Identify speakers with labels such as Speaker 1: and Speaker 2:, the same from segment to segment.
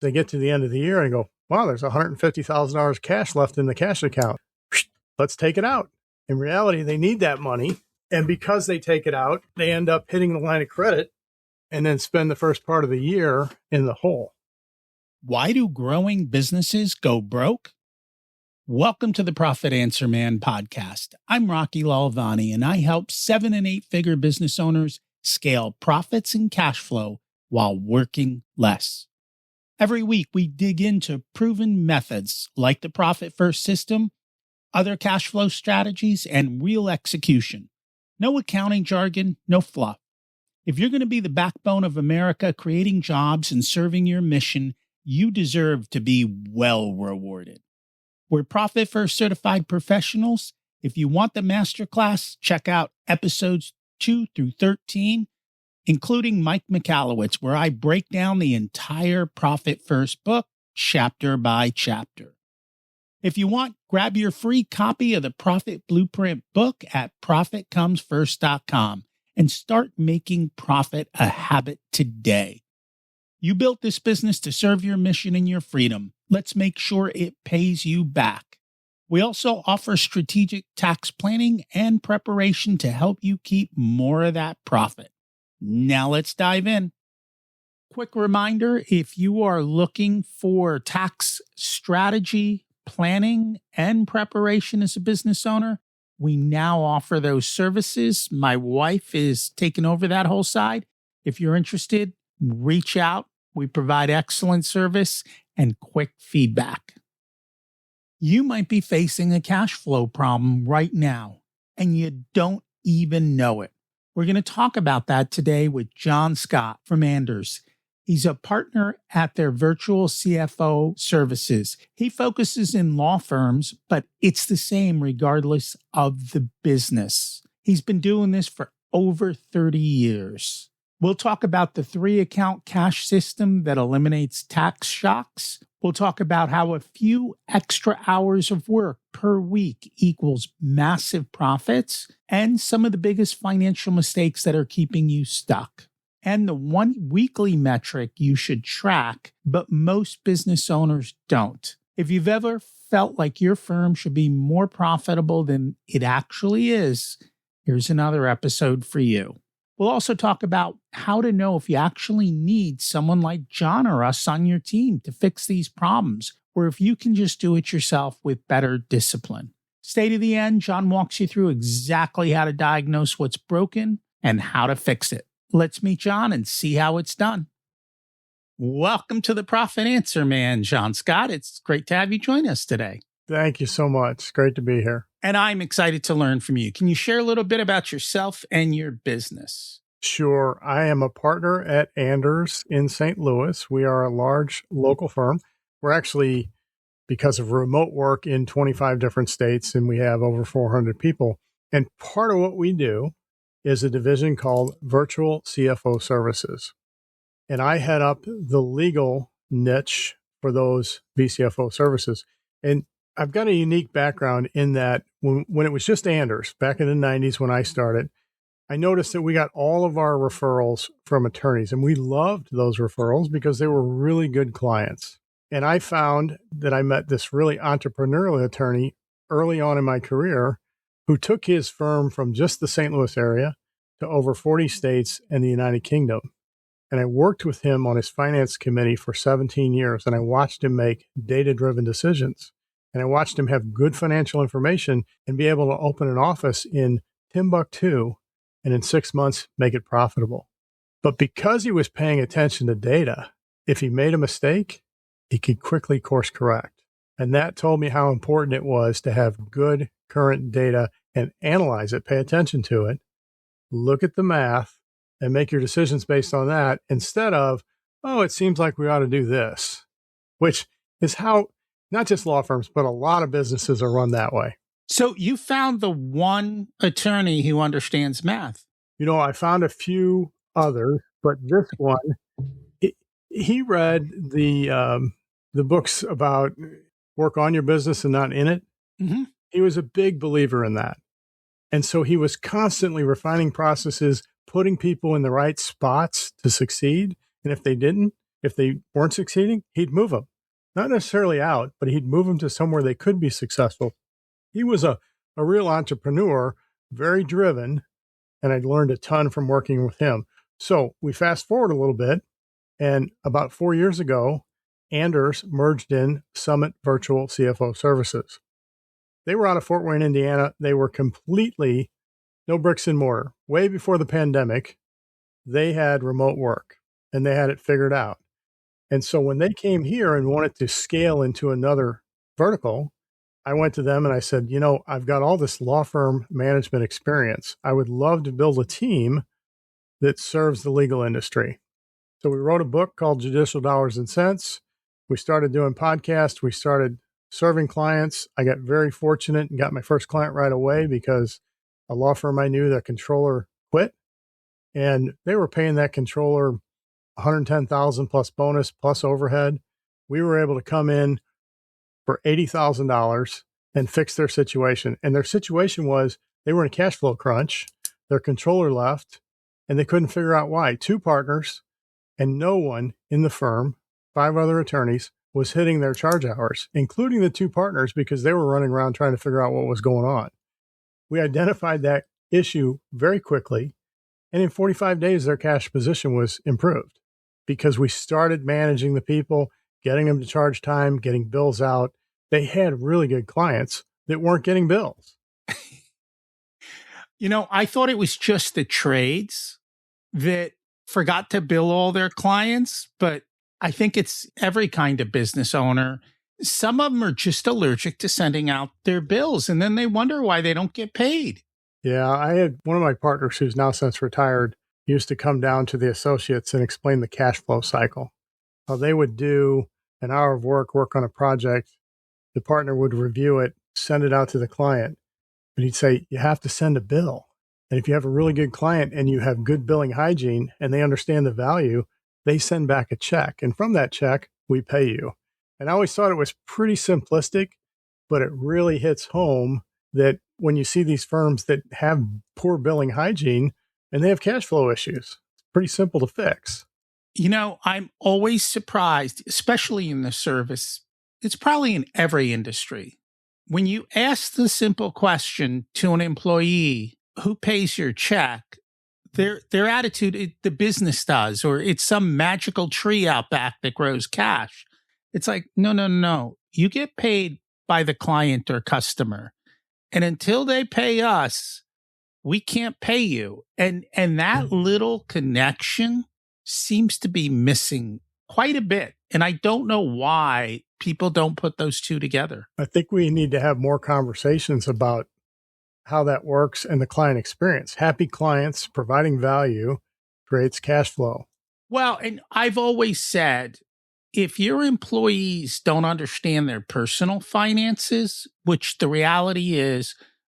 Speaker 1: They get to the end of the year and go, wow, there's $150,000 cash left in the cash account. Let's take it out. In reality, they need that money. And because they take it out, they end up hitting the line of credit and then spend the first part of the year in the hole.
Speaker 2: Why do growing businesses go broke? Welcome to the Profit Answer Man podcast. I'm Rocky Lalvani, and I help 7- and 8-figure business owners scale profits and cash flow while working less. Every week, we dig into proven methods like the Profit First system, other cash flow strategies, and real execution. No accounting jargon, no fluff. If you're going to be the backbone of America, creating jobs and serving your mission, you deserve to be well rewarded. We're Profit First certified professionals. If you want the masterclass, check out episodes 2 through 13, including Mike Michalowicz, where I break down the entire Profit First book, chapter by chapter. If you want, grab your free copy of the Profit Blueprint book at profitcomesfirst.com and start making profit a habit today. You built this business to serve your mission and your freedom. Let's make sure it pays you back. We also offer strategic tax planning and preparation to help you keep more of that profit. Now let's dive in. Quick reminder, if you are looking for tax strategy, planning, and preparation as a business owner, we now offer those services. My wife is taking over that whole side. If you're interested, reach out. We provide excellent service and quick feedback. You might be facing a cash flow problem right now, and you don't even know it. We're going to talk about that today with John Scott from Anders. He's a partner at their Virtual CFO services. He focuses in law firms, but it's the same regardless of the business. He's been doing this for over 30 years. We'll talk about the 3-account cash system that eliminates tax shocks. We'll talk about how a few extra hours of work per week equals massive profits and some of the biggest financial mistakes that are keeping you stuck. And the one weekly metric you should track, but most business owners don't. If you've ever felt like your firm should be more profitable than it actually is, here's another episode for you. We'll also talk about how to know if you actually need someone like John or us on your team to fix these problems, or if you can just do it yourself with better discipline. Stay to the end. John walks you through exactly how to diagnose what's broken and how to fix it. Let's meet John and see how it's done. Welcome to the Profit Answer Man, John Scott. It's great to have you join us today.
Speaker 1: Thank you so much. Great to be here.
Speaker 2: And I'm excited to learn from you. Can you share a little bit about yourself and your business?
Speaker 1: Sure. I am a partner at Anders in St. Louis. We are a large local firm. We're actually, because of remote work, in 25 different states, and we have over 400 people. And part of what we do is a division called Virtual CFO Services. And I head up the legal niche for those VCFO services. And I've got a unique background in that when it was just Anders, back in the 90s when I started, I noticed that we got all of our referrals from attorneys, and we loved those referrals because they were really good clients. And I found that I met this really entrepreneurial attorney early on in my career who took his firm from just the St. Louis area to over 40 states and the United Kingdom. And I worked with him on his finance committee for 17 years, and I watched him make data-driven decisions. And I watched him have good financial information and be able to open an office in Timbuktu and in 6 months make it profitable. But because he was paying attention to data, if he made a mistake, he could quickly course correct. And that told me how important it was to have good current data and analyze it, pay attention to it, look at the math, and make your decisions based on that instead of, oh, it seems like we ought to do this, which is how not just law firms, but a lot of businesses are run that way.
Speaker 2: So you found the one attorney who understands math.
Speaker 1: You know, I found a few others, but this one, he read the books about work on your business and not in it.
Speaker 2: Mm-hmm.
Speaker 1: He was a big believer in that. And so he was constantly refining processes, putting people in the right spots to succeed. And if they didn't, If they weren't succeeding, he'd move them. Not necessarily out, but he'd move them to somewhere they could be successful. He was a real entrepreneur, very driven, and I'd learned a ton from working with him. So we fast forward a little bit, and about 4 years ago, Anders merged in Summit Virtual CFO Services. They were out of Fort Wayne, Indiana. They were completely no bricks and mortar. Way before the pandemic, they had remote work and they had it figured out. And so when they came here and wanted to scale into another vertical, I went to them and I said, I've got all this law firm management experience. I would love to build a team that serves the legal industry. So we wrote a book called Judicial Dollars and Cents. We started doing podcasts. We started serving clients. I got very fortunate and got my first client right away because a law firm I knew, the controller quit, and they were paying that controller $110,000 plus bonus plus overhead. We were able to come in for $80,000 and fix their situation. And their situation was they were in a cash flow crunch. Their controller left and they couldn't figure out why. 2 partners and no one in the firm, 5 other attorneys, was hitting their charge hours, including the 2 partners, because they were running around trying to figure out what was going on. We identified that issue very quickly. And in 45 days, their cash position was improved because we started managing the people, getting them to charge time, getting bills out. They had really good clients that weren't getting bills.
Speaker 2: I thought it was just the trades that forgot to bill all their clients, but I think it's every kind of business owner. Some of them are just allergic to sending out their bills, and then they wonder why they don't get paid.
Speaker 1: Yeah, I had one of my partners who's now since retired used to come down to the associates and explain the cash flow cycle. How they would do an hour of work on a project. The partner would review it, send it out to the client. But he'd say, you have to send a bill. And if you have a really good client and you have good billing hygiene and they understand the value, they send back a check. And from that check, we pay you. And I always thought it was pretty simplistic, but it really hits home that when you see these firms that have poor billing hygiene and they have cash flow issues, it's pretty simple to fix.
Speaker 2: I'm always surprised, especially in the service. It's probably in every industry. When you ask the simple question to an employee, who pays your check? Their attitude, the business does, or it's some magical tree out back that grows cash. It's like, no. You get paid by the client or customer. And until they pay us, we can't pay you. And that little connection seems to be missing quite a bit. And I don't know why people don't put those two together.
Speaker 1: I think we need to have more conversations about how that works and the client experience. Happy clients providing value creates cash flow.
Speaker 2: Well, and I've always said, if your employees don't understand their personal finances, which the reality is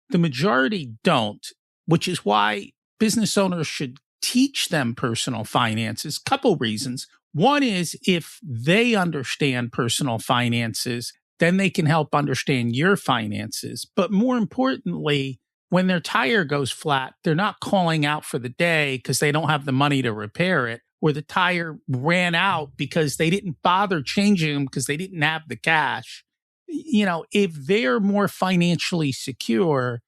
Speaker 2: the majority don't, which is why business owners should teach them personal finances. Couple reasons. One is if they understand personal finances, then they can help understand your finances. But more importantly, when their tire goes flat, they're not calling out for the day because they don't have the money to repair it, or the tire ran out because they didn't bother changing them because they didn't have the cash. If they're more financially secure,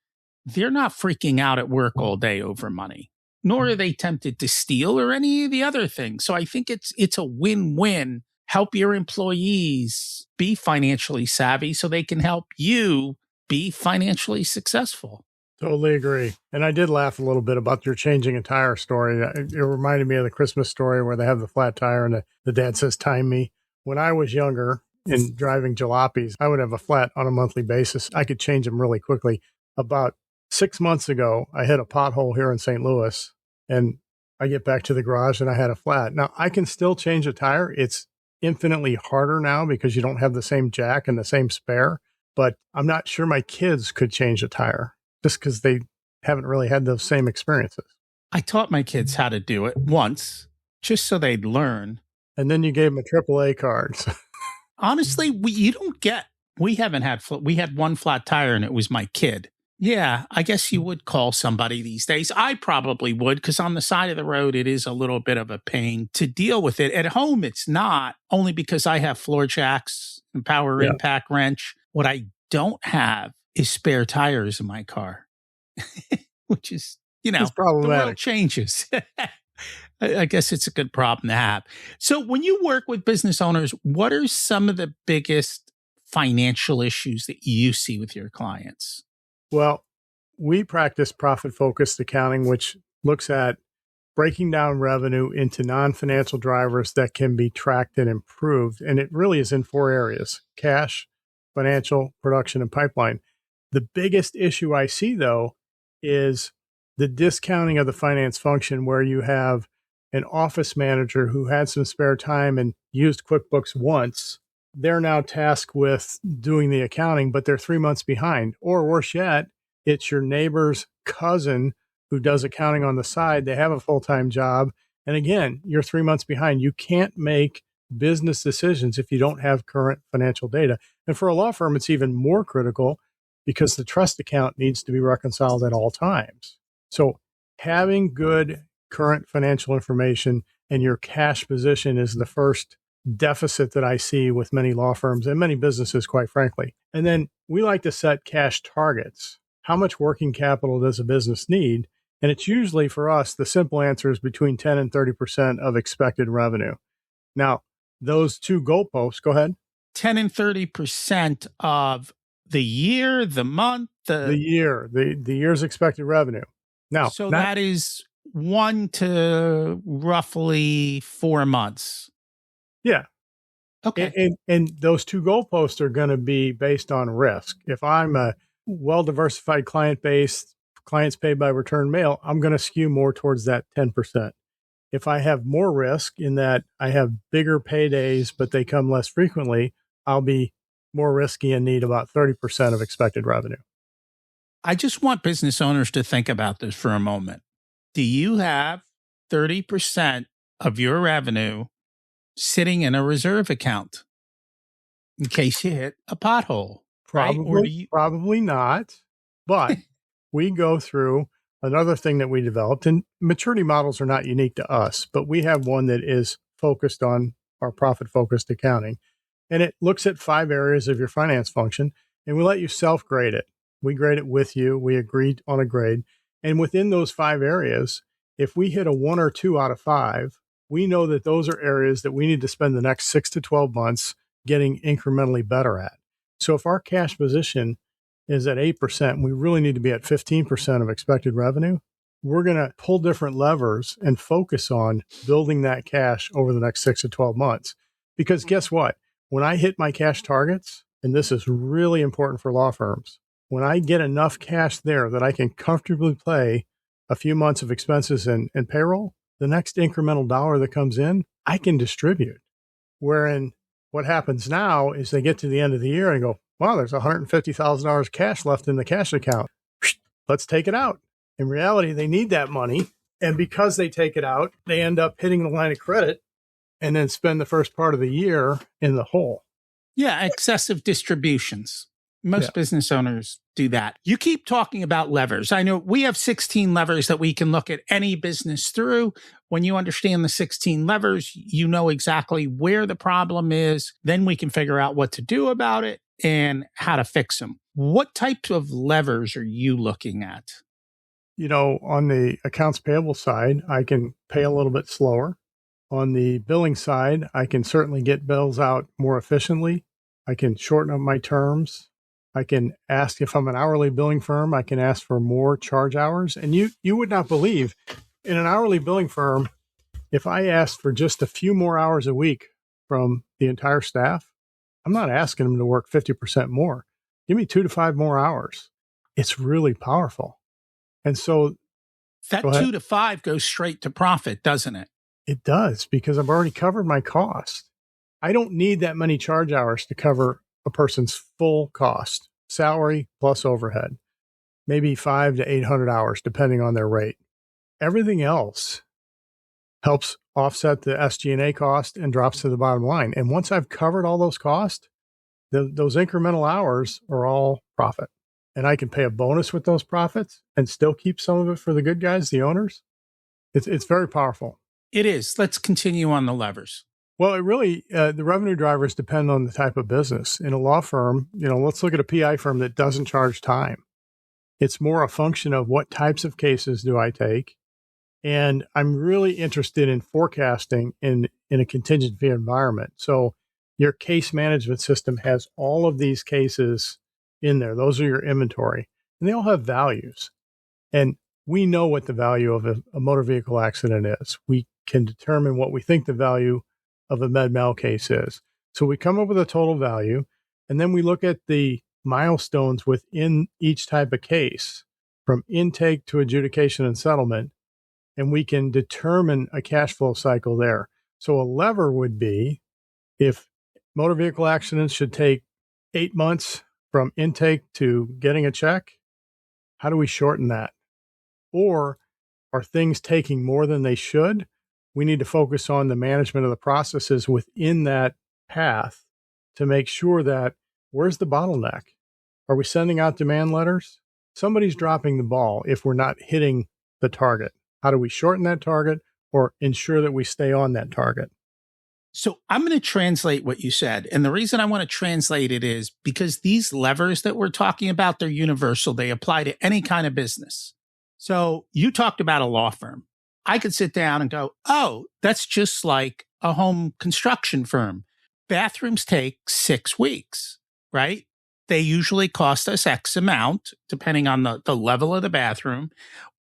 Speaker 2: they're not freaking out at work all day over money, nor are they tempted to steal or any of the other things. So I think it's a win-win. Help your employees be financially savvy so they can help you be financially successful.
Speaker 1: Totally agree. And I did laugh a little bit about your changing a tire story. It reminded me of the Christmas story where they have the flat tire and the dad says, time me. When I was younger and driving jalopies, I would have a flat on a monthly basis. I could change them really quickly. About 6 months ago, I hit a pothole here in St. Louis and I get back to the garage and I had a flat. Now I can still change a tire. It's infinitely harder now because you don't have the same jack and the same spare, but I'm not sure my kids could change a tire just because they haven't really had those same experiences.
Speaker 2: I taught my kids how to do it once just so they'd learn.
Speaker 1: And then you gave them a AAA card.
Speaker 2: Honestly, we had one flat tire and it was my kid. Yeah, I guess you would call somebody these days. I probably would, because on the side of the road, it is a little bit of a pain to deal with it. At home, it's not, only because I have floor jacks and power
Speaker 1: Yeah.
Speaker 2: impact wrench. What I don't have is spare tires in my car, which is,
Speaker 1: It's
Speaker 2: the world
Speaker 1: problematic.
Speaker 2: changes. I guess it's a good problem to have. So when you work with business owners, what are some of the biggest financial issues that you see with your clients?
Speaker 1: Well, we practice profit-focused accounting, which looks at breaking down revenue into non-financial drivers that can be tracked and improved. And it really is in four areas: cash, financial, production, and pipeline. The biggest issue I see, though, is the discounting of the finance function, where you have an office manager who had some spare time and used QuickBooks once. They're now tasked with doing the accounting, but they're 3 months behind. Or worse yet, it's your neighbor's cousin who does accounting on the side. They have a full-time job. And again, you're 3 months behind. You can't make business decisions if you don't have current financial data. And for a law firm, it's even more critical because the trust account needs to be reconciled at all times. So having good current financial information and your cash position is the first deficit that I see with many law firms and many businesses, quite frankly. And then we like to set cash targets. How much working capital does a business need? And it's usually, for us, the simple answer is between 10 and 30% of expected revenue. Now, those two goalposts, go ahead.
Speaker 2: 10 and 30% of the year, the month,
Speaker 1: The year's expected revenue. Now,
Speaker 2: so that is 1 to roughly 4 months.
Speaker 1: Yeah.
Speaker 2: Okay.
Speaker 1: And those two goalposts are going to be based on risk. If I'm a well-diversified client base, clients paid by return mail, I'm going to skew more towards that 10%. If I have more risk in that I have bigger paydays, but they come less frequently, I'll be more risky and need about 30% of expected revenue.
Speaker 2: I just want business owners to think about this for a moment. Do you have 30% of your revenue sitting in a reserve account in case you hit a pothole?
Speaker 1: Probably not. But we go through another thing that we developed, and maturity models are not unique to us, but we have one that is focused on our profit-focused accounting. And it looks at 5 areas of your finance function, and we let you self-grade it. We grade it with you. We agreed on a grade. And within those 5 areas, if we hit a 1 or 2 out of 5, we know that those are areas that we need to spend the next 6 to 12 months getting incrementally better at. So if our cash position is at 8%, we really need to be at 15% of expected revenue. We're going to pull different levers and focus on building that cash over the next 6 to 12 months. Because guess what? When I hit my cash targets, and this is really important for law firms, when I get enough cash there that I can comfortably pay a few months of expenses and payroll, the next incremental dollar that comes in, I can distribute. Wherein what happens now is they get to the end of the year and go, wow, there's $150,000 cash left in the cash account. Let's take it out. In reality, they need that money. And because they take it out, they end up hitting the line of credit and then spend the first part of the year in the hole.
Speaker 2: Yeah, excessive distributions. Most business owners do that. You keep talking about levers. I know we have 16 levers that we can look at any business through. When you understand the 16 levers, you know exactly where the problem is. Then we can figure out what to do about it and how to fix them. What types of levers are you looking at?
Speaker 1: On the accounts payable side, I can pay a little bit slower. On the billing side, I can certainly get bills out more efficiently. I can shorten up my terms. I can ask, if I'm an hourly billing firm, I can ask for more charge hours. And you would not believe, in an hourly billing firm, if I asked for just a few more hours a week from the entire staff, I'm not asking them to work 50% more. Give me 2 to 5 more hours. It's really powerful. And so
Speaker 2: that 2 to 5 goes straight to profit, doesn't it?
Speaker 1: It does, because I've already covered my cost. I don't need that many charge hours to cover a person's full cost, salary plus overhead, maybe 500 to 800 hours, depending on their rate. Everything else helps offset the SG&A cost and drops to the bottom line. And once I've covered all those costs, those incremental hours are all profit. and I can pay a bonus with those profits and still keep some of it for the good guys, the owners, it's very powerful.
Speaker 2: It is. Let's continue on the levers.
Speaker 1: Well, it really, the revenue drivers depend on the type of business. In a law firm, let's look at a PI firm that doesn't charge time. It's more a function of what types of cases do I take. And I'm really interested in forecasting in a contingency environment. So your case management system has all of these cases in there. Those are your inventory, and they all have values. And we know what the value of a motor vehicle accident is. We can determine what we think the value of a med mal case is. So we come up with a total value, and then we look at the milestones within each type of case, from intake to adjudication and settlement, and we can determine a cash flow cycle there. So a lever would be, if motor vehicle accidents should take 8 months from intake to getting a check, how do we shorten that? Or are things taking more than they should? We need to focus on the management of the processes within that path to make sure that, where's the bottleneck? Are we sending out demand letters? Somebody's dropping the ball if we're not hitting the target. How do we shorten that target or ensure that we stay on that target?
Speaker 2: So I'm going to translate what you said. And the reason I want to translate it is because these levers that we're talking about, they're universal. They apply to any kind of business. So you talked about a law firm. I could sit down and go, oh, that's just like a home construction firm. Bathrooms take 6 weeks, right? They usually cost us X amount, depending on the level of the bathroom.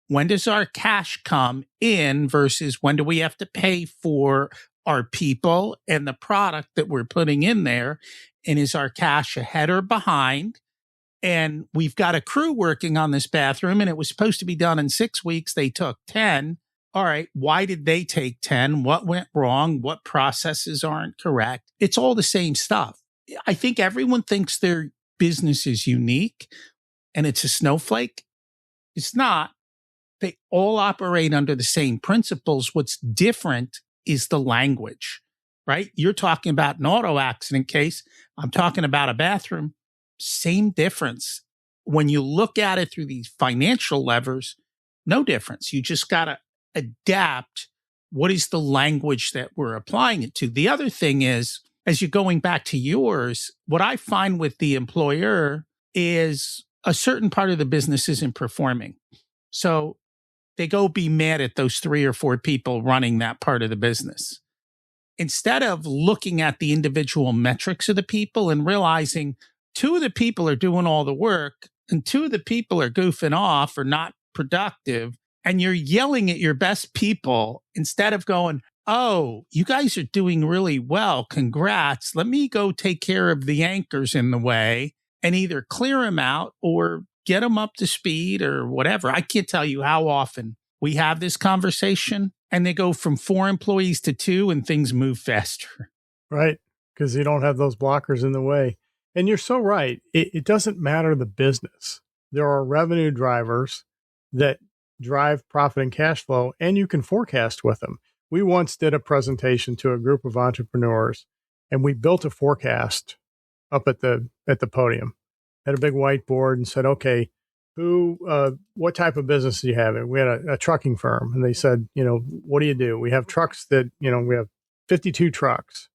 Speaker 2: When does our cash come in versus when do we have to pay for our people and the product that we're putting in there? And is our cash ahead or behind? And we've got a crew working on this bathroom, and it was supposed to be done in 6 weeks. They took 10. All right, why did they take 10? What went wrong? What processes aren't correct? It's all the same stuff. I think everyone thinks their business is unique and it's a snowflake. It's not. They all operate under the same principles. What's different is the language, right? You're talking about an auto accident case. I'm talking about a bathroom. Same difference. When you look at it through these financial levers, no difference. You just got to adapt what is the language that we're applying it to. The other thing is, as you're going back to yours, what I find with the employer is a certain part of the business isn't performing. So they go be mad at those 3 or 4 people running that part of the business. Instead of looking at the individual metrics of the people and realizing 2 of the people are doing all the work and 2 of the people are goofing off or not productive, and you're yelling at your best people instead of going, oh, you guys are doing really well. Congrats. Let me go take care of the anchors in the way and either clear them out or get them up to speed or whatever. I can't tell you how often we have this conversation and they go from 4 employees to 2 and things move faster.
Speaker 1: Right, because you don't have those blockers in the way. And you're so right. It doesn't matter the business. There are revenue drivers that drive profit and cash flow, and you can forecast with them. We once did a presentation to a group of entrepreneurs, and we built a forecast up at the podium, had a big whiteboard, and said, okay, what type of business do you have? And we had a trucking firm, and they said, what do you do? We have trucks that, we have 52 trucks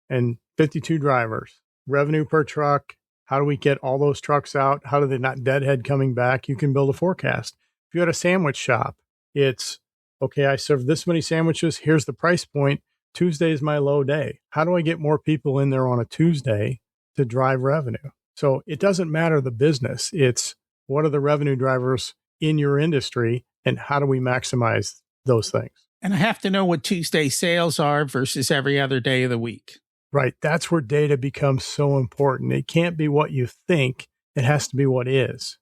Speaker 1: and 52 drivers. Revenue per truck. How do we get all those trucks out? How do they not deadhead coming back? You can build a forecast. If you had a sandwich shop, it's, okay, I serve this many sandwiches. Here's the price point. Tuesday is my low day. How do I get more people in there on a Tuesday to drive revenue? So it doesn't matter the business. It's what are the revenue drivers in your industry and how do we maximize those things?
Speaker 2: And I have to know what Tuesday sales are versus every other day of the week.
Speaker 1: Right. That's where data becomes so important. It can't be what you think. It has to be what is.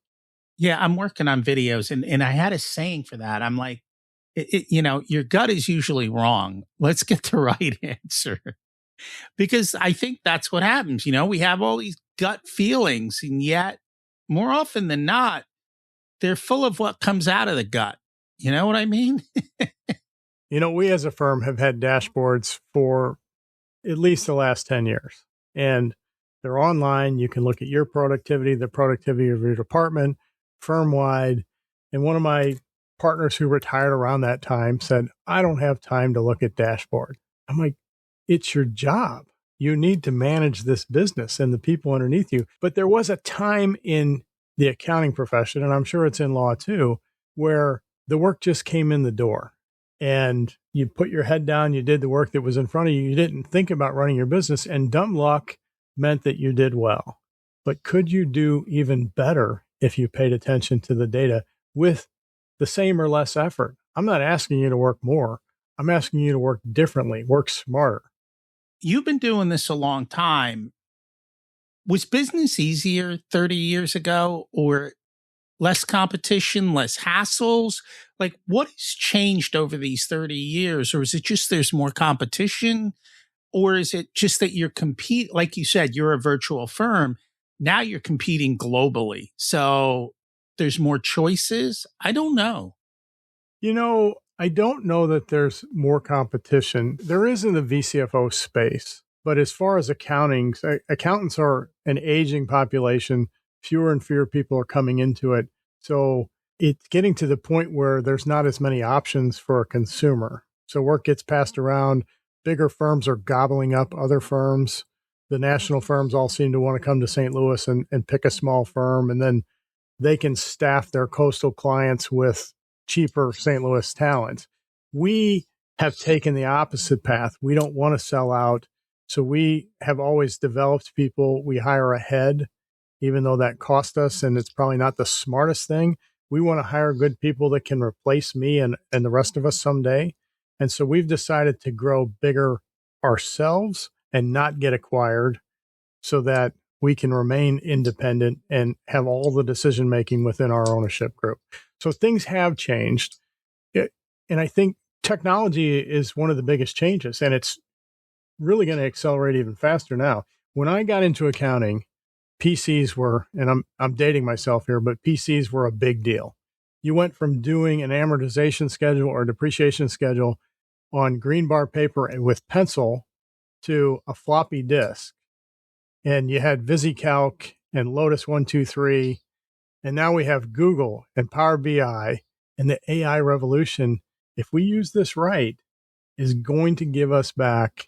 Speaker 2: Yeah, I'm working on videos and I had a saying for that. I'm like, your gut is usually wrong. Let's get the right answer. Because I think that's what happens. We have all these gut feelings, and yet more often than not, they're full of what comes out of the gut. You know what I mean?
Speaker 1: We as a firm have had dashboards for at least the last 10 years. And They're online. You can look at your productivity, the productivity of your department, firm-wide. And one of my partners who retired around that time said, I don't have time to look at dashboard. I'm like, it's your job. You need to manage this business and the people underneath you. But there was a time in the accounting profession, and I'm sure it's in law too, where the work just came in the door and you put your head down, you did the work that was in front of you. You didn't think about running your business, and dumb luck meant that you did well. But could you do even better if you paid attention to the data with the same or less effort? I'm not asking you to work more. I'm asking you to work differently, work smarter.
Speaker 2: You've been doing this a long time. Was business easier 30 years ago, or less competition, less hassles? Like, what has changed over these 30 years? Or is it just there's more competition? Or is it just that you're like you said, you're a virtual firm. Now you're competing globally. So there's more choices. I don't know.
Speaker 1: I don't know that there's more competition. There is in the VCFO space, but as far as accountants are an aging population. Fewer and fewer people are coming into it. So it's getting to the point where there's not as many options for a consumer. So work gets passed around. Bigger firms are gobbling up other firms. The national firms all seem to want to come to St. Louis and pick a small firm, and then they can staff their coastal clients with cheaper St. Louis talent. We have taken the opposite path. We don't want to sell out. So we have always developed people. We hire ahead, even though that cost us, and it's probably not the smartest thing. We want to hire good people that can replace me and the rest of us someday. And so we've decided to grow bigger ourselves and not get acquired so that we can remain independent and have all the decision making within our ownership group. So things have changed. And I think technology is one of the biggest changes, and it's really going to accelerate even faster now. When I got into accounting, PCs were, and I'm dating myself here, but PCs were a big deal. You went from doing an amortization schedule or depreciation schedule on green bar paper and with pencil to a floppy disk. And you had VisiCalc and Lotus 123. And now we have Google and Power BI, and the AI revolution, if we use this right, is going to give us back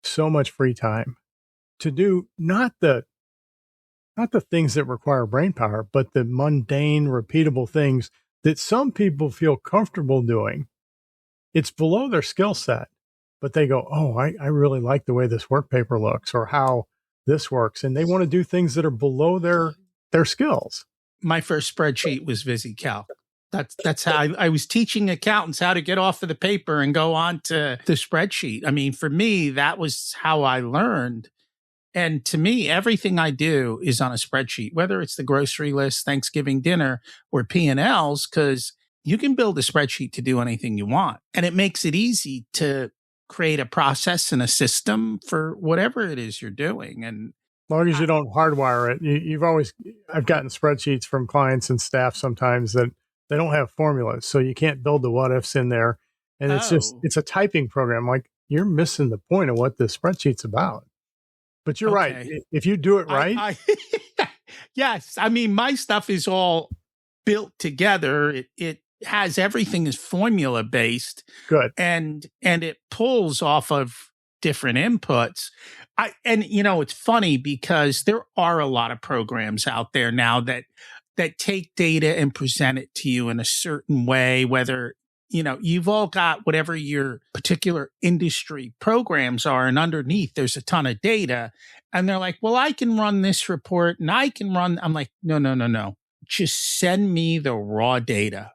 Speaker 1: so much free time to do not the things that require brain power, but the mundane, repeatable things that some people feel comfortable doing. It's below their skill set, but they go, oh, I really like the way this work paper looks or how this works. And they want to do things that are below their skills.
Speaker 2: My first spreadsheet was VisiCalc. That's how I was teaching accountants how to get off of the paper and go on to the spreadsheet. I mean, for me, that was how I learned. And to me, everything I do is on a spreadsheet, whether it's the grocery list, Thanksgiving dinner, or P&Ls, because you can build a spreadsheet to do anything you want. And it makes it easy to create a process and a system for whatever it is you're doing. And
Speaker 1: as long as you don't hardwire it, I've gotten spreadsheets from clients and staff sometimes that they don't have formulas. So you can't build the what ifs in there. And it's a typing program. Like, you're missing the point of what this spreadsheet's about. But you're right. If you do it right.
Speaker 2: Yes. I mean, my stuff is all built together. It has everything is formula based.
Speaker 1: Good.
Speaker 2: And it pulls off of different inputs. It's funny because there are a lot of programs out there now that take data and present it to you in a certain way, whether you've all got whatever your particular industry programs are, and underneath there's a ton of data. And they're like, well, I can run this report and I'm like, no. Just send me the raw data.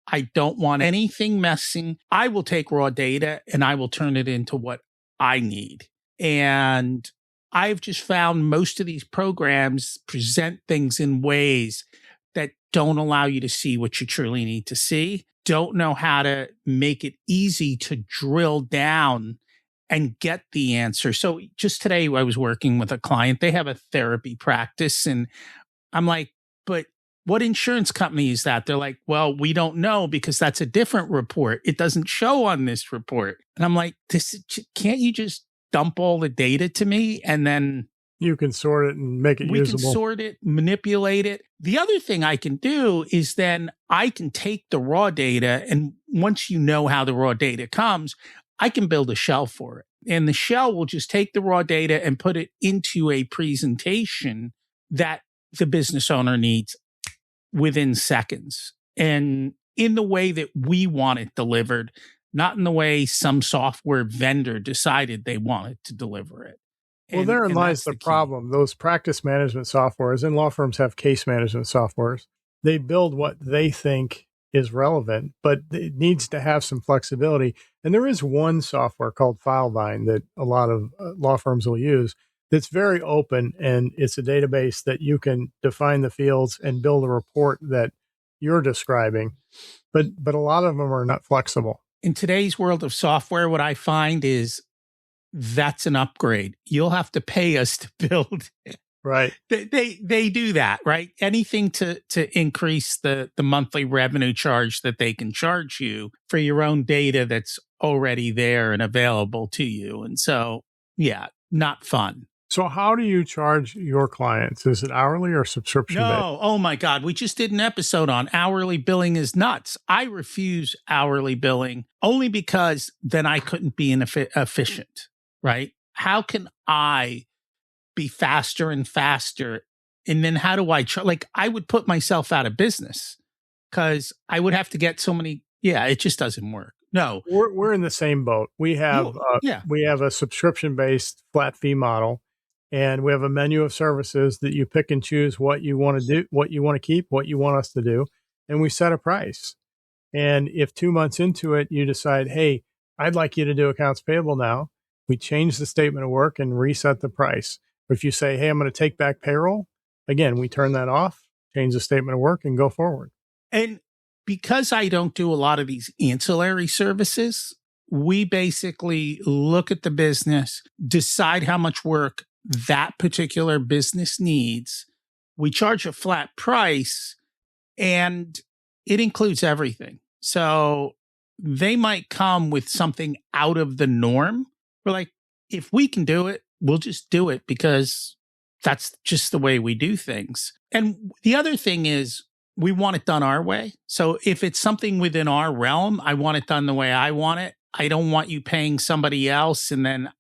Speaker 2: I don't want anything messing. I will take raw data and I will turn it into what I need. And I've just found most of these programs present things in ways that don't allow you to see what you truly need to see, don't know how to make it easy to drill down and get the answer. So just today I was working with a client. They have a therapy practice. And I'm like, but what insurance company is that? They're like, well, we don't know because that's a different report. It doesn't show on this report. And I'm like, can't you just dump all the data to me and then
Speaker 1: You can sort it and make it
Speaker 2: We
Speaker 1: usable.
Speaker 2: can sort it, manipulate it. The other thing I can do is then I can take the raw data, and once you know how the raw data comes, I can build a shell for it. And the shell will just take the raw data and put it into a presentation that the business owner needs within seconds and in the way that we want it delivered, not in the way some software vendor decided they wanted to deliver it.
Speaker 1: Well, therein lies the problem. Those practice management softwares, and law firms have case management softwares, they build what they think is relevant, but it needs to have some flexibility. And there is one software called FileVine that a lot of law firms will use that's very open, and it's a database that you can define the fields and build a report that you're describing. But a lot of them are not flexible.
Speaker 2: In today's world of software, what I find is that's an upgrade. You'll have to pay us to build.
Speaker 1: Right.
Speaker 2: They do that, right? Anything to increase the monthly revenue charge that they can charge you for your own data that's already there and available to you. And so, yeah, not fun.
Speaker 1: So how do you charge your clients? Is it hourly or subscription based?
Speaker 2: No. Oh my God. We just did an episode on hourly billing is nuts. I refuse hourly billing only because then I couldn't be efficient, right? How can I be faster and faster? And then how do I like I would put myself out of business because I would have to get so many. Yeah, it just doesn't work. No,
Speaker 1: we're in the same boat. We have we have a subscription based flat fee model. And we have a menu of services that you pick and choose what you want to do, what you want to keep, what you want us to do. And we set a price. And if 2 months into it, you decide, hey, I'd like you to do accounts payable now, we change the statement of work and reset the price. Or if you say, hey, I'm going to take back payroll, again, we turn that off, change the statement of work, and go forward.
Speaker 2: And because I don't do a lot of these ancillary services, we basically look at the business, decide how much work that particular business needs. We charge a flat price and it includes everything. So they might come with something out of the norm. We're like, if we can do it, we'll just do it because that's just the way we do things. And the other thing is we want it done our way. So if it's something within our realm, I want it done the way I want it. I don't want you paying somebody else and then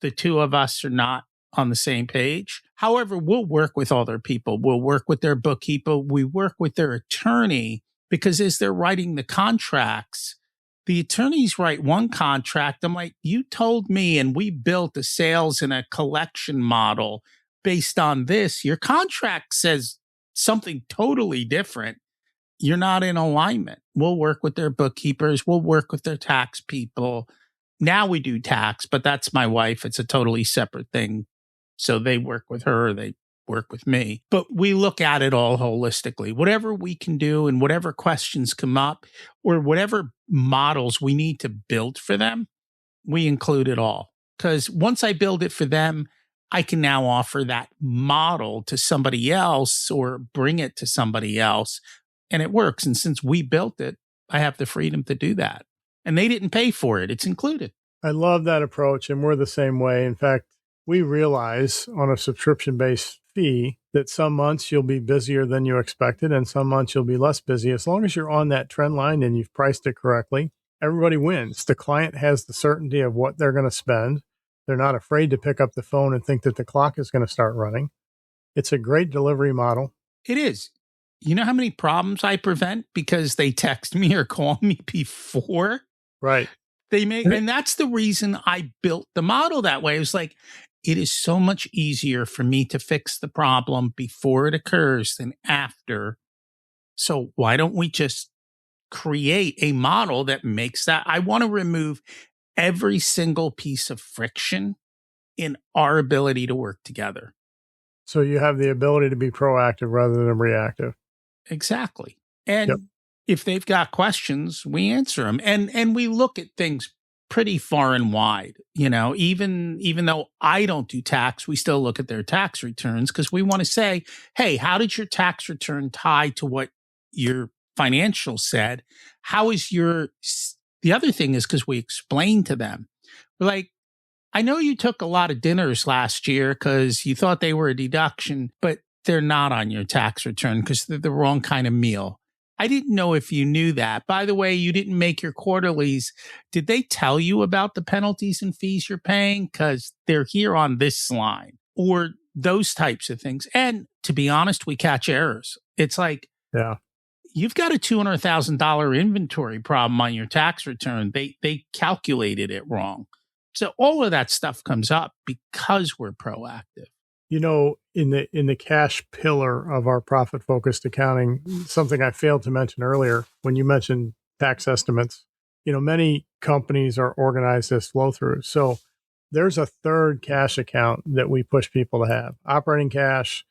Speaker 2: the two of us are not on the same page. However, we'll work with all their people. We'll work with their bookkeeper. We work with their attorney because as they're writing the contracts, the attorneys write one contract. I'm like, you told me, and we built a sales and a collection model based on this. Your contract says something totally different. You're not in alignment. We'll work with their bookkeepers. We'll work with their tax people. Now we do tax, but that's my wife. It's a totally separate thing. So they work with her, they work with me. But we look at it all holistically. Whatever we can do and whatever questions come up or whatever models we need to build for them, we include it all. Because once I build it for them, I can now offer that model to somebody else or bring it to somebody else. And it works. And since we built it, I have the freedom to do that. And they didn't pay for it. It's included.
Speaker 1: I love that approach. And we're the same way. In fact, we realize on a subscription-based fee that some months you'll be busier than you expected and some months you'll be less busy. As long as you're on that trend line and you've priced it correctly, everybody wins. The client has the certainty of what they're going to spend. They're not afraid to pick up the phone and think that the clock is going to start running. It's a great delivery model.
Speaker 2: It is. You know how many problems I prevent because they text me or call me before?
Speaker 1: Right.
Speaker 2: And that's the reason I built the model that way. It was like, it is so much easier for me to fix the problem before it occurs than after. So why don't we just create a model that makes that? I want to remove every single piece of friction in our ability to work together.
Speaker 1: So you have the ability to be proactive rather than reactive.
Speaker 2: Exactly. And if they've got questions, we answer them. And we look at things pretty far and wide. You know, even though I don't do tax, we still look at their tax returns because we want to say, hey, how did your tax return tie to what your financials said? How is the other thing is because we explain to them, we're like, I know you took a lot of dinners last year because you thought they were a deduction, but they're not on your tax return because they're the wrong kind of meal. I didn't know if you knew that. By the way, you didn't make your quarterlies. Did they tell you about the penalties and fees you're paying? Because they're here on this line or those types of things. And to be honest, we catch errors. It's like,
Speaker 1: Yeah.
Speaker 2: you've got a $200,000 inventory problem on your tax return. They calculated it wrong. So all of that stuff comes up because we're proactive.
Speaker 1: You know, in the cash pillar of our profit focused accounting, something I failed to mention earlier when you mentioned tax estimates, many companies are organized as flow through. So there's a third cash account that we push people to have: operating cash,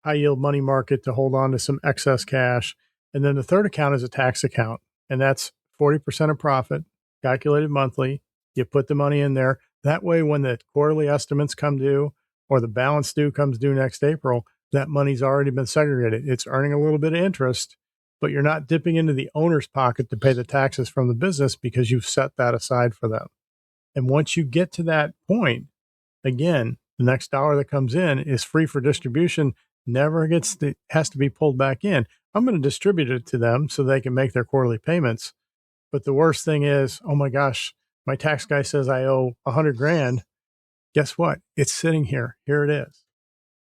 Speaker 1: high yield money market to hold on to some excess cash. And then the third account is a tax account, and that's 40% of profit calculated monthly. You put the money in there. That way, when the quarterly estimates come due or the balance due comes due next April, that money's already been segregated. It's earning a little bit of interest, but you're not dipping into the owner's pocket to pay the taxes from the business because you've set that aside for them. And once you get to that point, again, the next dollar that comes in is free for distribution, has to be pulled back in. I'm going to distribute it to them so they can make their quarterly payments. But the worst thing is, oh my gosh, my tax guy says I owe $100,000. Guess what? It's sitting here. Here it is.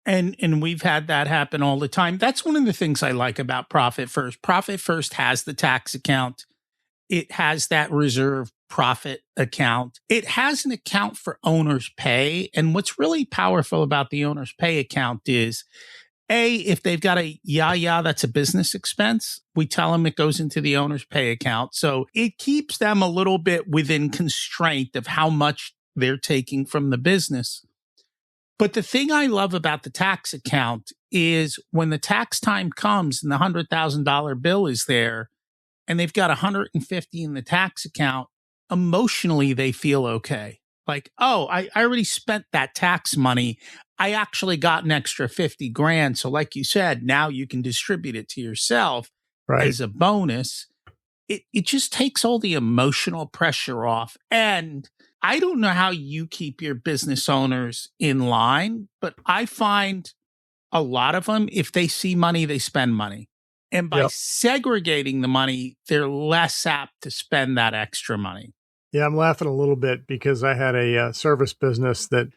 Speaker 2: And we've had that happen all the time. That's one of the things I like about Profit First. Profit First has the tax account. It has that reserve profit account. It has an account for owner's pay. And what's really powerful about the owner's pay account is, if they've got a that's a business expense, we tell them it goes into the owner's pay account. So it keeps them a little bit within constraint of how much they're taking from the business. But the thing I love about the tax account is when the tax time comes and the $100,000 bill is there and they've got $150 in the tax account, emotionally, they feel okay. Like, oh, I already spent that tax money. I actually got an extra $50,000. So like you said, now you can distribute it to yourself as a bonus. It just takes all the emotional pressure off. And I don't know how you keep your business owners in line, but I find a lot of them, if they see money, they spend money. And by segregating the money, they're less apt to spend that extra money.
Speaker 1: Yeah, I'm laughing a little bit because I had a service business that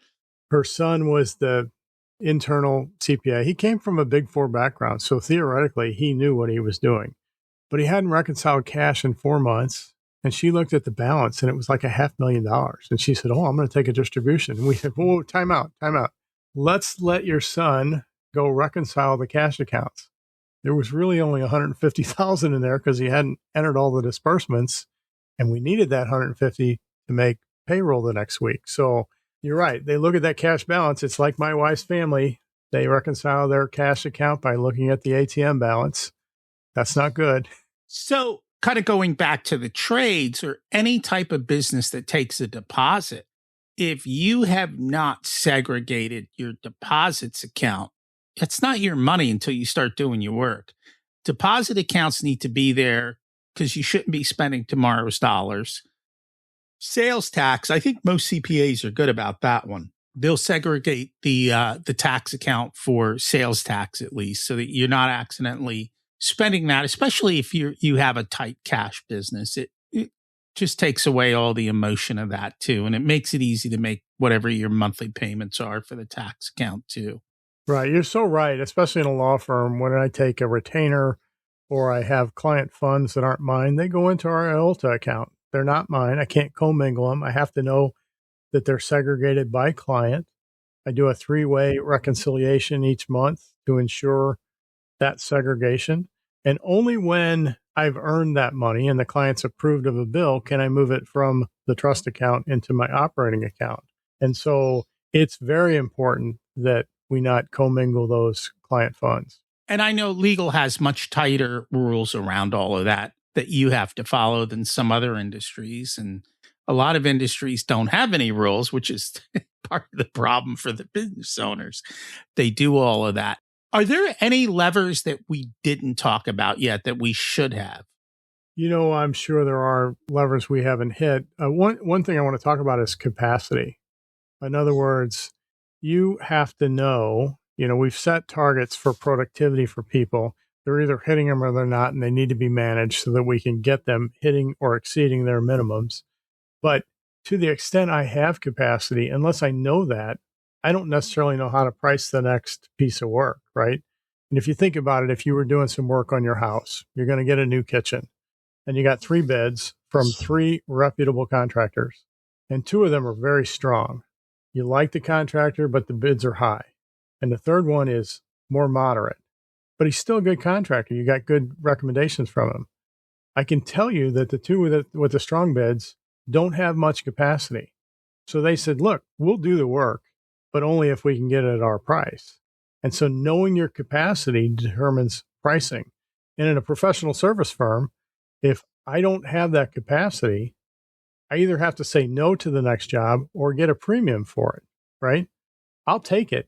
Speaker 1: her son was the internal CPA. He came from a Big Four background, so theoretically, he knew what he was doing. But he hadn't reconciled cash in 4 months, and she looked at the balance, and it was like $500,000. And she said, oh, I'm going to take a distribution. And we said, whoa, time out. Let's let your son go reconcile the cash accounts. There was really only $150,000 in there because he hadn't entered all the disbursements. And we needed that $150 to make payroll the next week. So you're right. They look at that cash balance. It's like my wife's family. They reconcile their cash account by looking at the ATM balance. That's not good.
Speaker 2: So kind of going back to the trades or any type of business that takes a deposit, if you have not segregated your deposits account, it's not your money until you start doing your work. Deposit accounts need to be there because you shouldn't be spending tomorrow's dollars. Sales tax, I think most CPAs are good about that one. They'll segregate the tax account for sales tax at least, so that you're not accidentally spending that, especially if you have a tight cash business. It just takes away all the emotion of that too, and it makes it easy to make whatever your monthly payments are for the tax account too.
Speaker 1: Right, you're so right, especially in a law firm. When I take a retainer or I have client funds that aren't mine, they go into our IOLTA account. They're not mine. I can't commingle them. I have to know that they're segregated by client. I do a 3-way reconciliation each month to ensure that segregation. And only when I've earned that money and the client's approved of a bill can I move it from the trust account into my operating account. And so it's very important that we not commingle those client funds.
Speaker 2: And I know legal has much tighter rules around all of that you have to follow than some other industries. And a lot of industries don't have any rules, which is part of the problem for the business owners. They do all of that. Are there any levers that we didn't talk about yet that we should have?
Speaker 1: I'm sure there are levers we haven't hit. One thing I want to talk about is capacity. In other words, you have to know, we've set targets for productivity for people. They're either hitting them or they're not, and they need to be managed so that we can get them hitting or exceeding their minimums. But to the extent I have capacity, unless I know that, I don't necessarily know how to price the next piece of work, right? And if you think about it, if you were doing some work on your house, you're going to get a new kitchen, and you got 3 bids from 3 reputable contractors, and 2 of them are very strong. You like the contractor, but the bids are high. And the third one is more moderate, but he's still a good contractor. You got good recommendations from him. I can tell you that the 2 with the strong bids don't have much capacity. So they said, look, we'll do the work, but only if we can get it at our price. And so knowing your capacity determines pricing. And in a professional service firm, if I don't have that capacity, I either have to say no to the next job or get a premium for it, right? I'll take it.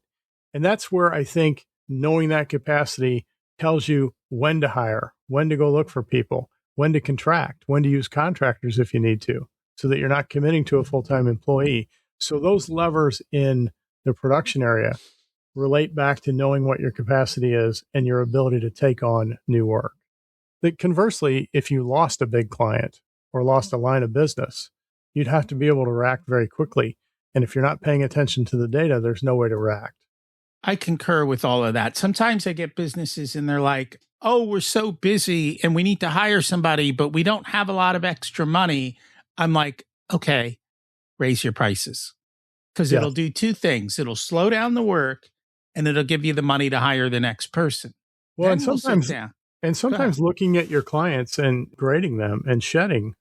Speaker 1: And that's where I think knowing that capacity tells you when to hire, when to go look for people, when to contract, when to use contractors if you need to, so that you're not committing to a full-time employee. So those levers in the production area relate back to knowing what your capacity is and your ability to take on new work. But conversely, if you lost a big client or lost a line of business, you'd have to be able to react very quickly. And if you're not paying attention to the data, there's no way to react.
Speaker 2: I concur with all of that. Sometimes I get businesses and they're like, oh, we're so busy and we need to hire somebody, but we don't have a lot of extra money. I'm like, okay, raise your prices. Because it'll do 2 things. It'll slow down the work and it'll give you the money to hire the next person.
Speaker 1: Well, and sometimes looking at your clients and grading them and shedding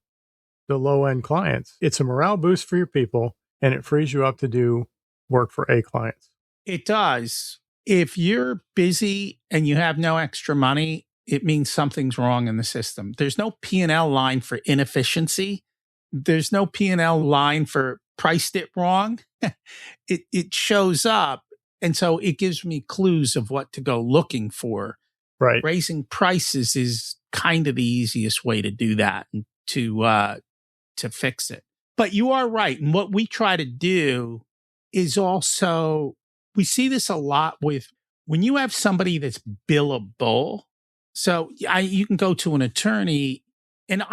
Speaker 1: the low-end clients, it's a morale boost for your people and it frees you up to do work for A clients.
Speaker 2: It does. If you're busy and you have no extra money, it means something's wrong in the system. There's no P&L line for inefficiency. There's no P&L line for priced it wrong. It shows up. And so it gives me clues of what to go looking for.
Speaker 1: Right.
Speaker 2: Raising prices is kind of the easiest way to do that and to fix it. But you are right. And what we try to do is also, we see this a lot with when you have somebody that's billable. So you can go to an attorney, and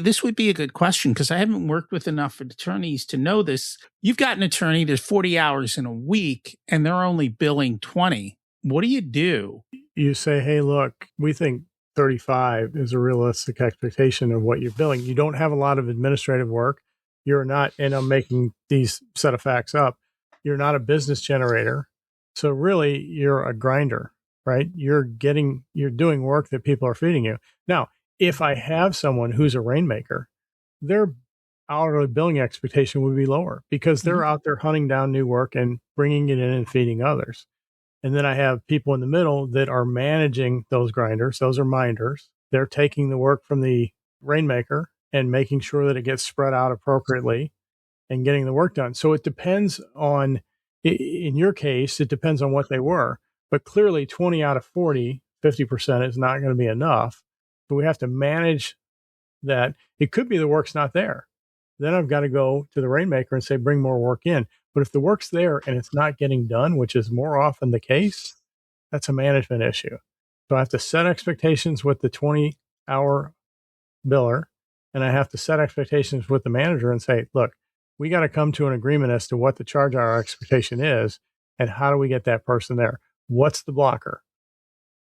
Speaker 2: this would be a good question because I haven't worked with enough attorneys to know this. You've got an attorney, there's 40 hours in a week, and they're only billing 20. What do?
Speaker 1: You say, hey, look, we think 35 is a realistic expectation of what you're billing. You don't have a lot of administrative work. You're not, and I'm making these set of facts up, you're not a business generator. So really, you're a grinder, right? You're doing work that people are feeding you. Now, if I have someone who's a rainmaker, their hourly billing expectation would be lower because they're out there hunting down new work and bringing it in and feeding others. And then I have people in the middle that are managing those grinders. Those are minders. They're taking the work from the rainmaker and making sure that it gets spread out appropriately and getting the work done. So it depends on, in your case, it depends on what they were. But clearly 20 out of 40, 50% is not going to be enough. But we have to manage that. It could be the work's not there. Then I've got to go to the rainmaker and say, bring more work in. But if the work's there and it's not getting done, which is more often the case, that's a management issue. So I have to set expectations with the 20-hour biller, and I have to set expectations with the manager and say, look, we got to come to an agreement as to what the charge hour expectation is and how do we get that person there? What's the blocker?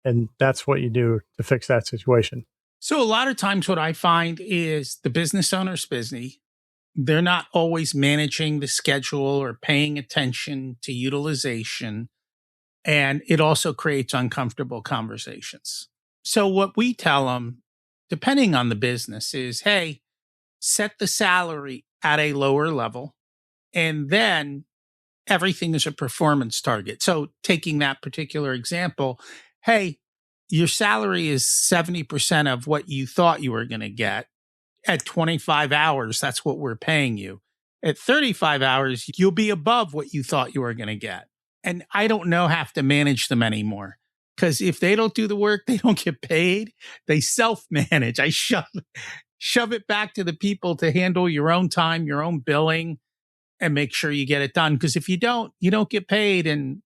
Speaker 1: And that's what you do to fix that situation.
Speaker 2: So a lot of times what I find is the business owner's busy. They're not always managing the schedule or paying attention to utilization. And it also creates uncomfortable conversations. So what we tell them, depending on the business, is, hey, set the salary at a lower level. And then everything is a performance target. So taking that particular example, hey, your salary is 70% of what you thought you were going to get. At 25 hours, that's what we're paying you. At 35 hours, you'll be above what you thought you were going to get. And I don't have to manage them anymore. Because if they don't do the work, they don't get paid. They self-manage. I shove it back to the people to handle your own time, your own billing. and make sure you get it done. Because if you don't get paid, and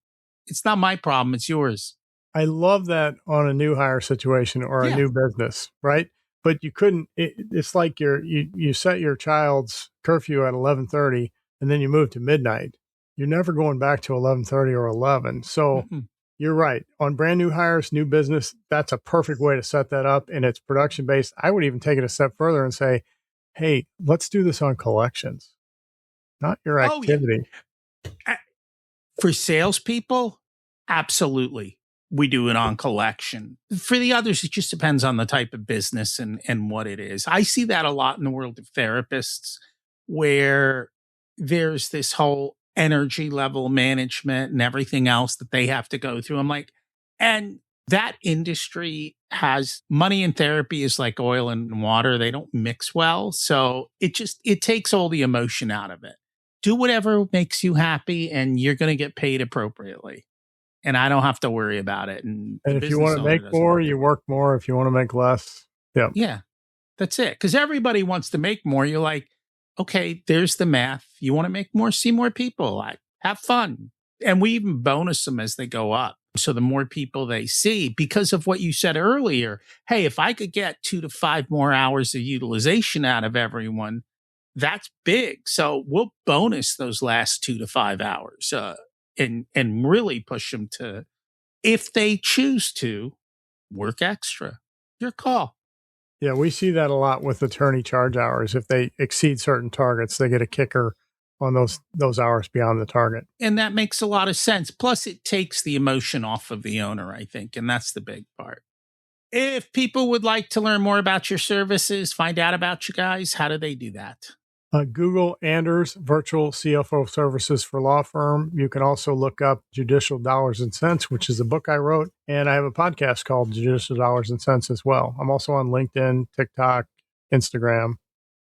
Speaker 2: it's not my problem, it's yours.
Speaker 1: I love that on a new hire situation or a new business, right? But you couldn't. It's like you set your child's curfew at 11:30, and then you move to midnight. You're never going back to 11:30 or 11. So you're right. On brand new hires, new business, that's a perfect way to set that up, and it's production based. I would even take it a step further and say, hey, let's do this on collections, not your activity.
Speaker 2: For salespeople, absolutely. We do it on collection. For the others, it just depends on the type of business and what it is. I see that a lot in the world of therapists, where there's this whole energy level management and everything else that they have to go through. I'm like, and that industry has money, and therapy is like oil and water. They don't mix well. So it takes all the emotion out of it. Do whatever makes you happy, and you're going to get paid appropriately. And I don't have to worry about it. And
Speaker 1: if you want to make more, you work more. If you want to make less,
Speaker 2: yeah, that's it. Because everybody wants to make more. You're like, okay, there's the math. You want to make more, see more people, like have fun. And we even bonus them as they go up. So the more people they see, because of what you said earlier, hey, if I could get 2 to 5 more hours of utilization out of everyone, that's big. So we'll bonus those last 2 to 5 hours. And really push them to, if they choose to, work extra. Your call.
Speaker 1: Yeah, we see that a lot with attorney charge hours. If they exceed certain targets, they get a kicker on those hours beyond the target.
Speaker 2: And that makes a lot of sense. Plus, it takes the emotion off of the owner, I think, and that's the big part. If people would like to learn more about your services, find out about you guys, how do they do that?
Speaker 1: Google Anders Virtual CFO Services for Law Firm. You can also look up Judicial Dollars and Cents, which is a book I wrote. And I have a podcast called Judicial Dollars and Cents as well. I'm also on LinkedIn, TikTok, Instagram.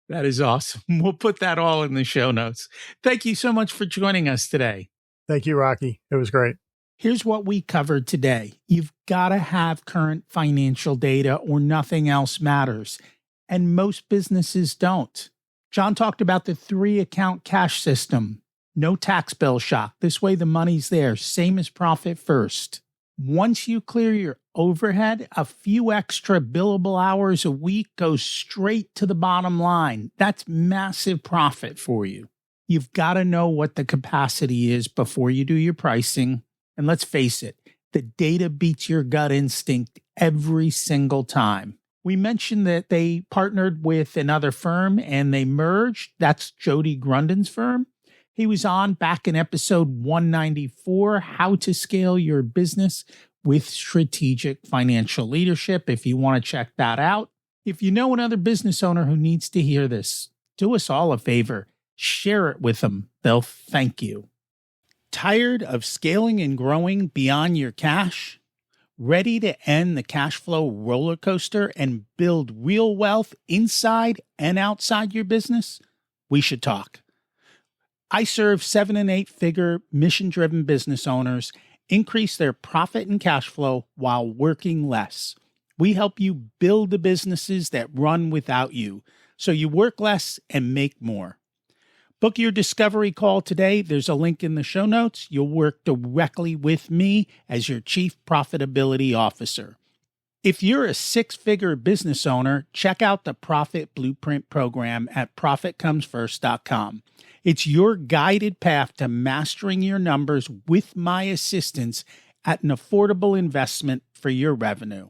Speaker 2: That is awesome. We'll put that all in the show notes. Thank you so much for joining us today.
Speaker 1: Thank you, Rocky. It was great.
Speaker 2: Here's what we covered today. You've got to have current financial data or nothing else matters. And most businesses don't. John talked about the 3-account cash system. No tax bill shock. This way the money's there. Same as profit first. Once you clear your overhead, a few extra billable hours a week goes straight to the bottom line. That's massive profit for you. You've got to know what the capacity is before you do your pricing. And let's face it, the data beats your gut instinct every single time. We mentioned that they partnered with another firm and they merged. That's Jody Grundon's firm. He was on back in episode 194, How to Scale Your Business with Strategic Financial Leadership, if you want to check that out. If you know another business owner who needs to hear this, do us all a favor. Share it with them. They'll thank you. Tired of scaling and growing beyond your cash? Ready to end the cash flow roller coaster and build real wealth inside and outside your business? We should talk. I serve 7 and 8 figure mission-driven business owners increase their profit and cash flow while working less. We help you build the businesses that run without you, so you work less and make more. Book your discovery call today. There's a link in the show notes. You'll work directly with me as your Chief Profitability Officer. If you're a 6-figure business owner, check out the Profit Blueprint program at ProfitComesFirst.com. It's your guided path to mastering your numbers with my assistance at an affordable investment for your revenue.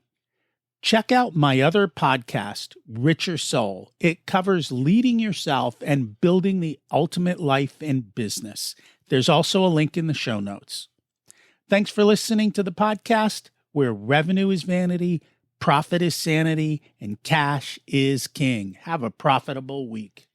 Speaker 2: Check out my other podcast, Richer Soul. It covers leading yourself and building the ultimate life and business. There's also a link in the show notes. Thanks for listening to the podcast, where revenue is vanity, profit is sanity, and cash is king. Have a profitable week.